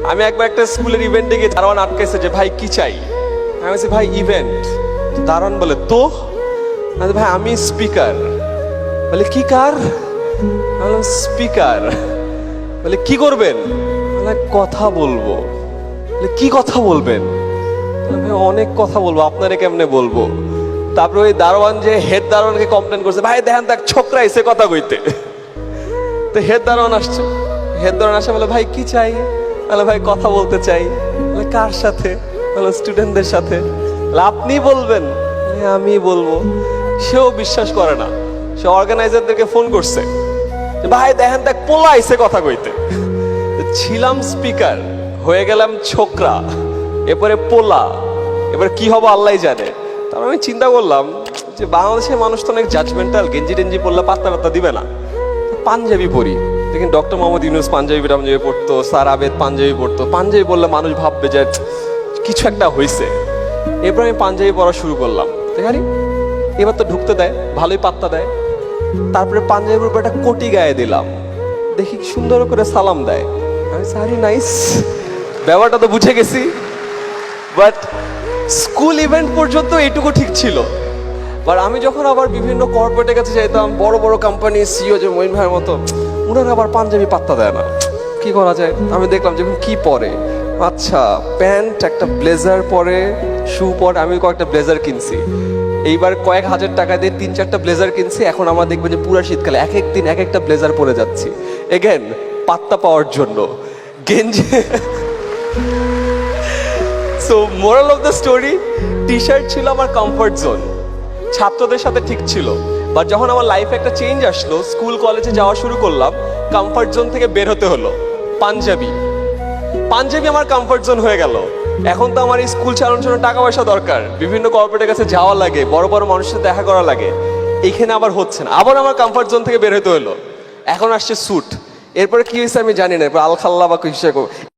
আমি একবার একটা স্কুলের ইভেন্টে গিয়ে দারোয়ান আটকাইছে যে ভাই কি চাই। আমি বলছি ভাই ইভেন্ট। দারোয়ান বলে তো আমি ভাই আমি স্পিকার। বলে কি কার? বললাম স্পিকার। বলে কি করবেন? বলে কথা বলবো। বলে কি কথা বলবেন? ভাই অনেক কথা বলবো, আপনারে কেমনে বলবো? তারপরে ওই দারোয়ান যে হেড দারোয়ানকে কমপ্লেন করছে, ভাই দেখেন দেখ ছোকরা এসে কথা কইতে। তো হেড দারোয়ান আসছে, হেড দারোয়ান আসে বলে ভাই কি চাই? বলে ভাই কথা বলতে চাই। বলে কার সাথে? বলে স্টুডেন্টদের সাথে। আপনি বলবেন? আমি বলবো। সেও বিশ্বাস করে না, সে অর্গানাইজারদেরকে ফোন করছে, ভাই দেখেন দেখ পোলা এসে কথা কইতে। ছিলাম স্পিকার, হয়ে গেলাম ছোকরা, এরপরে পোলা, এবার কি হবে আল্লাহ জানে। তারপর আমি চিন্তা করলাম যে বাংলাদেশের মানুষ তো অনেক জাজমেন্টাল, গেঞ্জি টেঞ্জি পড়লে পাত্তা দিবে না, পাঞ্জাবি পরি। দেখেন ডক্টর মোহাম্মদ ইউনূস পাঞ্জাবি পড়তো, স্যার আবেদ পাঞ্জাবি পড়তো। পাঞ্জাবি পড়লে মানুষ ভাববে যে কিছু একটা হয়েছে। এরপর আমি পাঞ্জাবি পড়া শুরু করলাম। দেখারি এবার তো ঢুকতে দেয়, ভালোই পাত্তা দেয়। তারপরে পাঞ্জাবির উপর একটা কোটি গায়ে দিলাম, দেখি সুন্দর করে সালাম দেয়। আমি সারি নাইস, ব্যাপারটা তো বুঝে গেছি। বাট স্কুল ইভেন্ট পর্যন্ত এইটুকু ঠিক ছিল। বাট আমি যখন আবার বিভিন্ন কর্পোরেটের কাছে যাইতাম, বড় বড় কোম্পানি সিইও যে মঈন ভাইয়ের মতো, ওনারা আবার পাঞ্জাবি পাত্তা দেয় না। কি করা যায়? আমি দেখলাম যখন কি পরে, আচ্ছা প্যান্ট একটা ব্লেজার পরে, শু পরে। আমি কয়েকটা ব্লেজার কিনছি, এইবার কয়েক হাজার টাকা দিয়ে 3-4টা ব্লেজার কিনছি। এখন আমরা দেখবেন যে পুরো শীতকালে এক এক দিন এক একটা ব্লেজার পরে যাচ্ছি, এগেন পাত্তা পাওয়ার জন্য। গেঞ্জি। So moral of the story, T shirt ছিল আমার কমফর্ট জোন, ছাত্রদের সাথে ঠিক ছিল। বাট যখন আমার লাইফে একটা চেঞ্জ আসলো, স্কুল কলেজে যাওয়া শুরু করলাম, কমফর্ট জোন থেকে বের হতে হলো। পাঞ্জাবি আমার কমফর্ট জোন হয়ে গেল। এখন তো আমার এই স্কুল চালানোর জন্য টাকা পয়সা দরকার, বিভিন্ন কর্পোরেটের কাছে যাওয়া লাগে, বড় বড় মানুষের সাথে দেখা করা লাগে। এইখানে আবার হচ্ছে না, আবার আমার কমফর্ট জোন থেকে বের হতে হলো। এখন আসছে স্যুট। এরপরে কি হয়েছে আমি জানি না, এরপর আলখাল্লা বা কিছু